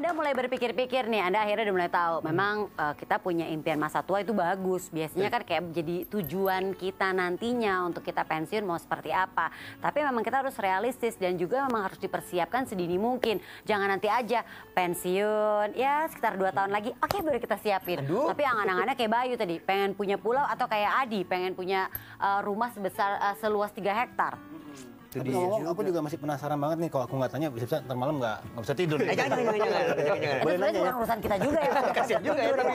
Anda mulai berpikir-pikir nih, Anda akhirnya udah mulai tahu, memang kita punya impian masa tua itu bagus. Biasanya kan kayak jadi tujuan kita nantinya untuk kita pensiun mau seperti apa. Tapi memang kita harus realistis dan juga memang harus dipersiapkan sedini mungkin. Jangan nanti aja pensiun, ya sekitar 2 tahun lagi, oke baru kita siapin. Aduh. Tapi angan-angannya kayak Bayu tadi, pengen punya pulau atau kayak Adi, pengen punya rumah sebesar seluas 3 hektar. Tapi aku juga masih penasaran banget nih, kalau aku nggak tanya bisa ntar malam nggak bisa tidur. Jangan. Itu sebenarnya bukan urusan kita juga ya. Kasian juga ya, tapi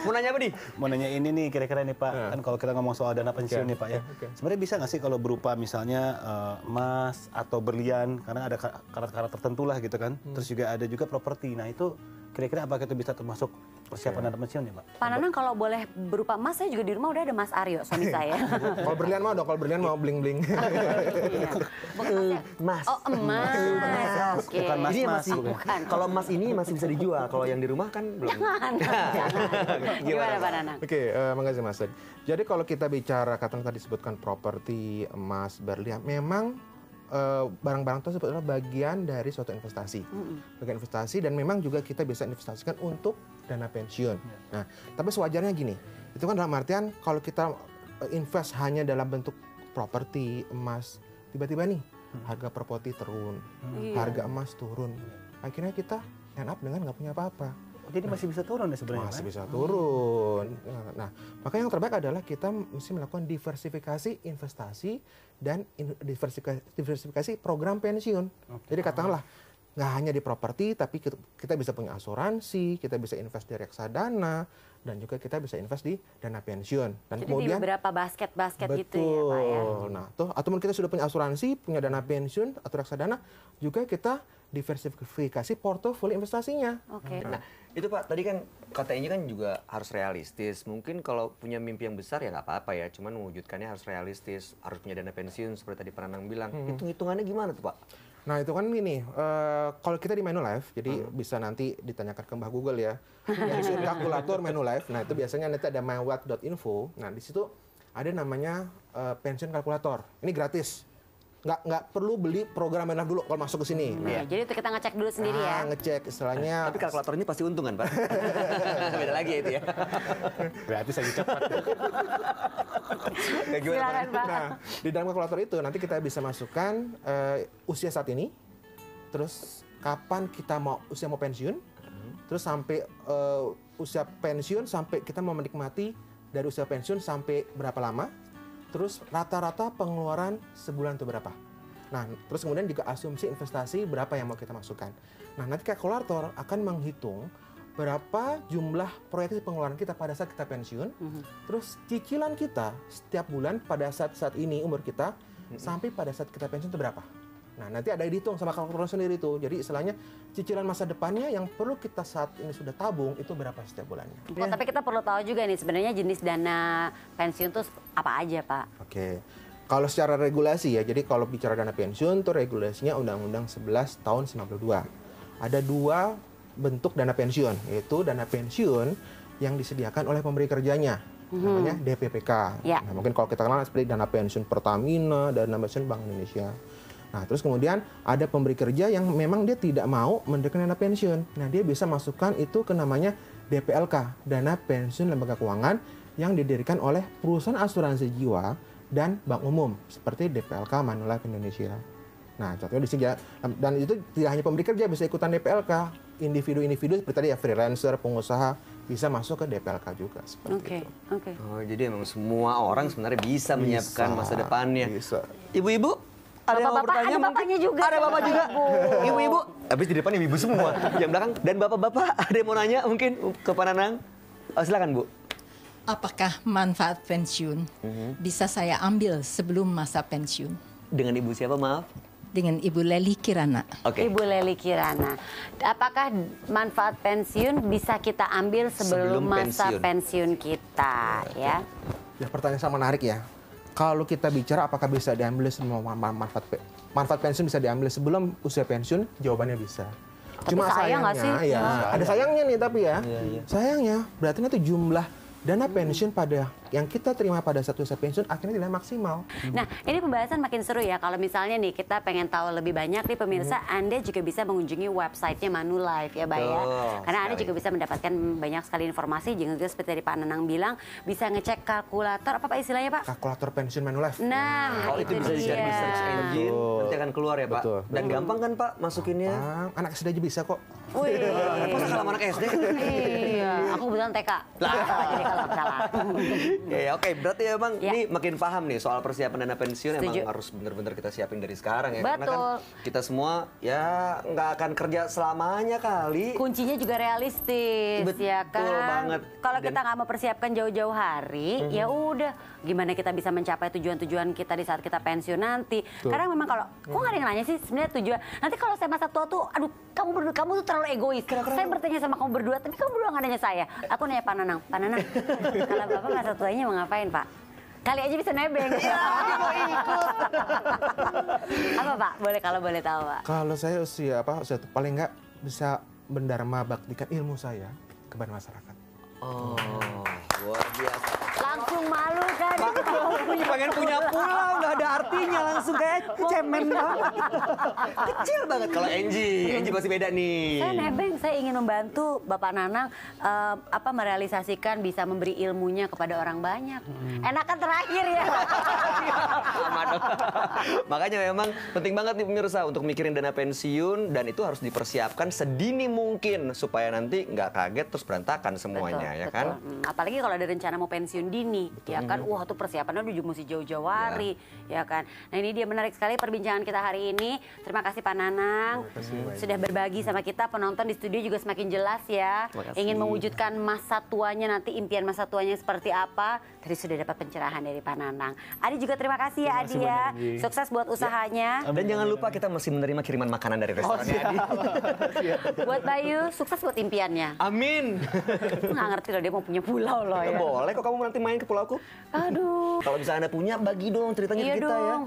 mau nanya apa nih? Mau nanya ini nih kira-kira nih Pak, kan kalau kita ngomong soal dana pensiun nih Pak ya. Sebenarnya bisa nggak sih kalau berupa misalnya emas atau berlian, karena ada karat-karat tertentu lah gitu kan. Terus juga ada juga properti. Nah itu kira-kira apakah itu bisa termasuk persiapan dana pensiun ya Pak? Pak Nanang kalau boleh berupa emas, saya juga di rumah udah ada Mas Aryo, suami saya. Kalau berlian mau dong, kalau berlian mau bling-bling. Emas. Oh emas, oke. Bukan Ini mas-mas. masih, bukan. kalau emas ini masih bisa dijual, kalau yang di rumah kan belum. Jangan. Gimana Pak Nanang? Oke, makasih Mas Ed. Jadi kalau kita bicara, kata tadi disebutkan properti, emas, berlian, memang barang-barang itu sebetulnya bagian dari suatu investasi. Bagian investasi dan memang juga kita bisa investasikan untuk dana pensiun. Nah, tapi sewajarnya gini, itu kan dalam artian kalau kita invest hanya dalam bentuk properti, emas, tiba-tiba nih harga properti turun, harga emas turun. Akhirnya kita end up dengan nggak punya apa-apa. Jadi masih bisa turun ya sebenarnya? Masih bisa turun. Nah, maka yang terbaik adalah kita mesti melakukan diversifikasi investasi dan diversifikasi program pensiun. Jadi katakanlah nggak hanya di properti, tapi kita bisa punya asuransi, kita bisa invest di reksadana, dan juga kita bisa invest di dana pensiun. Dan jadi kemudian di beberapa basket-basket gitu ya betul. Pak ya? Nah, atau mungkin kita sudah punya asuransi, punya dana pensiun atau reksadana, juga kita diversifikasi portofolio investasinya. Oke. Nah, itu Pak, tadi kan katanya kan juga harus realistis. Mungkin kalau punya mimpi yang besar ya nggak apa-apa ya, cuman mewujudkannya harus realistis, harus punya dana pensiun seperti tadi Pak Nanang bilang. Hitung-hitungannya gimana tuh Pak? Nah itu kan gini, kalau kita di Manulife, jadi bisa nanti ditanyakan ke Mbah Google ya, pensiun kalkulator Manulife. Nah itu biasanya nanti ada mywealth.info. Nah di situ ada namanya pensiun kalkulator. Ini gratis. Nggak perlu beli program Manulife dulu kalau masuk ke sini. Nah, jadi itu kita ngecek dulu sendiri ya? Ngecek istilahnya. Tapi kalkulator ini pasti untung kan Pak? Beda lagi ya itu ya. Gratis lagi cepat. Silakan Pak. Nah, di dalam kalkulator itu nanti kita bisa masukkan usia saat ini, terus kapan kita mau pensiun, terus sampai usia pensiun sampai kita mau menikmati dari usia pensiun sampai berapa lama, terus rata-rata pengeluaran sebulan itu berapa. Nah, terus kemudian juga asumsi investasi berapa yang mau kita masukkan. Nah, nanti kalkulator akan menghitung berapa jumlah proyeksi pengeluaran kita pada saat kita pensiun, terus cicilan kita setiap bulan pada saat ini umur kita, sampai pada saat kita pensiun itu berapa. Nah, nanti ada dihitung sama kalkulator sendiri tuh. Jadi istilahnya cicilan masa depannya yang perlu kita saat ini sudah tabung itu berapa setiap bulannya. Oh, tapi kita perlu tahu juga nih sebenarnya jenis dana pensiun tuh apa aja Pak? Oke. Kalau secara regulasi ya, jadi kalau bicara dana pensiun tuh regulasinya Undang-Undang 11 tahun 92. Ada 2 bentuk dana pensiun, yaitu dana pensiun yang disediakan oleh pemberi kerjanya, namanya DPPK. Ya. Nah, mungkin kalau kita kenal seperti dana pensiun Pertamina, dana pensiun Bank Indonesia. Nah, terus kemudian ada pemberi kerja yang memang dia tidak mau mendirikan dana pensiun. Nah, dia bisa masukkan itu ke namanya DPLK, Dana Pensiun Lembaga Keuangan, yang didirikan oleh perusahaan asuransi jiwa dan bank umum, seperti DPLK Manulife Indonesia. Nah, contohnya di sini dan itu tidak hanya pemberi kerja bisa ikutan DPLK, individu-individu seperti tadi ya freelancer, pengusaha bisa masuk ke DPLK juga seperti itu. Oke. Oh, jadi emang semua orang sebenarnya bisa menyiapkan masa depannya. Bisa. Ibu-ibu, ada yang mau Bapak-bapak, bertanya? ada bapaknya juga. Ada bapak juga. Ibu. Ibu-ibu, habis di depan ibu-ibu semua. Yang belakang dan bapak-bapak ada yang mau nanya mungkin ke Pak Nanang? Oh, silakan Bu. Apakah manfaat pensiun bisa saya ambil sebelum masa pensiun? Dengan ibu siapa maaf? Dengan Ibu Leli Kirana. Oke. Ibu Leli Kirana, apakah manfaat pensiun bisa kita ambil sebelum masa pensiun kita ya? Ya, pertanyaan sangat menarik ya. Kalau kita bicara apakah bisa diambil semua manfaat pensiun bisa diambil sebelum usia pensiun, jawabannya bisa. Tapi Cuma sayang nggak sayangnya, sih? ya, ada sayangnya nih tapi ya. Sayangnya berarti nanti jumlah dana pensiun pada yang kita terima pada saat usia pensiun akhirnya tidak maksimal. Nah, ini pembahasan makin seru ya. Kalau misalnya nih kita pengen tahu lebih banyak nih pemirsa, Anda juga bisa mengunjungi websitenya Manulife ya, Pak ya. Karena Anda juga bisa mendapatkan banyak sekali informasi. Juga seperti tadi Pak Nanang bilang, bisa ngecek kalkulator apa Pak istilahnya Pak? Kalkulator pensiun Manulife. Nah, itu bisa dicari di search engine, nanti akan keluar ya Pak. Betul. Dan gampang kan Pak masukinnya? Anak SD aja bisa kok. Wih. Masa kalau anak SD? Iya, aku kebetulan TK. Jadi kalau salah. Ya, oke, berarti ya Bang, Ya. ini makin paham nih soal persiapan dana pensiun. Setuju. Emang harus bener-bener kita siapin dari sekarang ya. Karena Betul. kan kita semua ya nggak akan kerja selamanya kali. Kuncinya juga realistis, Betul ya kan? banget. Kalau Dan- kita nggak mempersiapkan jauh-jauh hari, ya udah, gimana kita bisa mencapai tujuan-tujuan kita di saat kita pensiun nanti? Karena memang kalau, kok nggak ada yang nanya sih sebenarnya tujuan? Nanti kalau saya masa tua tuh, aduh, kamu tuh terlalu egois. Saya bertanya sama kamu berdua, tapi kamu berdua nggak nanya saya. Aku nanya Pak Nanang, Pak Nanang, kalau Bapak masa tuanya mau ngapain Pak? Kali aja bisa nebeng. Apa Pak? Kalau boleh tahu Pak? Kalau saya usia paling nggak bisa mendharma baktikan ilmu saya kepada masyarakat. Oh, luar biasa. Langsung malu kan? Pengen punya pulau, nggak ada artinya, langsung kayak cemen banget. Kecil banget. Kalau Angie pasti beda nih. Saya nebeng, saya ingin membantu Bapak Nanang merealisasikan bisa memberi ilmunya kepada orang banyak. Enakan terakhir ya. Sama dong. Makanya memang penting banget nih pemirsa untuk mikirin dana pensiun, dan itu harus dipersiapkan sedini mungkin supaya nanti nggak kaget terus berantakan semuanya, ya kan? Apalagi kalau ada rencana mau pensiun dini, ya kan? Wah, tuh persiapannya udah mesti jauh-jauh hari, ya kan? Nah, ini dia menarik sekali perbincangan kita hari ini. Terima kasih Pak Nanang sudah berbagi sama kita. Penonton di studio juga semakin jelas ya. Terima kasih. Ingin mewujudkan masa tuanya nanti, impian masa tuanya seperti apa. Tadi sudah dapat pencerahan dari Pak Nanang. Adi juga terima kasih ya Adi ya. Sukses buat usahanya. Dan jangan lupa kita masih menerima kiriman makanan dari restoran Adi. Buat Bayu, sukses buat impiannya. Amin. Nggak ngerti loh dia mau punya pulau loh ya. Boleh kok kamu nanti main ke pulauku. Aduh. Kalau bisa Anda punya, bagi dong ceritanya Iya ke kita ya. dong,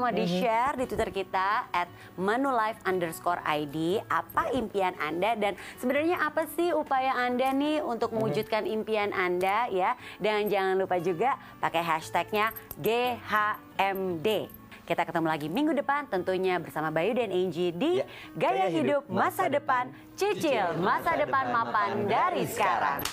mau di-share di Twitter kita @manulife_id apa impian Anda dan sebenarnya apa sih upaya Anda nih untuk mewujudkan impian Anda ya. Dan jangan lupa juga pakai hashtagnya GHMD. Kita ketemu lagi minggu depan tentunya bersama Bayu dan Angie di Ya, Gaya Hidup Masa Depan. Cicil masa depan mapan dari sekarang.